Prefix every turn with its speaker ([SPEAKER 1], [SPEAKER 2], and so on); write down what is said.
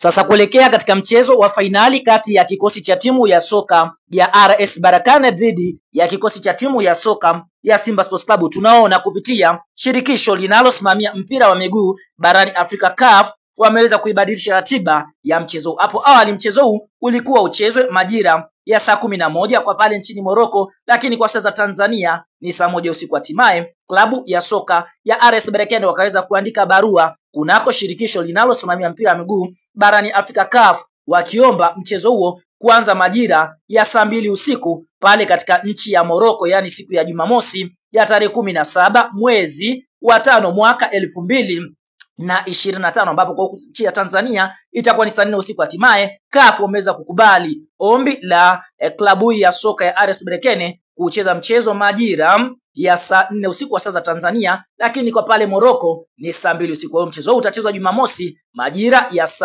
[SPEAKER 1] Sasa kuelekea katika mchezo wa fainali kati ya kikosi cha timu ya soka ya RS Berkane dhidi ya kikosi cha timu ya soka ya Simba Sports Club, tunaona kupitia shirikisho linalosimamia mpira wa miguu barani Afrika CAF wameweza kuibadilisha ratiba ya mchezo. Hapo awali mchezo huu ulikuwa uchezwe majira ya saa 11 kwa pale nchini Morocco, lakini kwa sasa Tanzania ni saa 1 usiku. Hatimaye klabu ya soka ya RS Berkane wakaweza kuandika barua kunako shirikisho linalosimamia mpira wa miguu barani Afrika CAF wakiomba mchezo huo kuanza majira ya saa 2 usiku pale katika nchi ya Morocco, yani siku ya Jumamosi ya tarehe 17 mwezi wa 5 mwaka 2025, ambapo kwa nchi ya Tanzania itakuwa ni saa 4 usiku. Hatimaye CAF wameweza kukubali ombi la klabu ya soka ya RS Berkane kucheza mchezo majira ya saa 4 usiku wa saa za Tanzania, lakini kwa pale Morocco ni saa 2 usiku. Mchezo huu utachezwa Jumamosi majira ya saa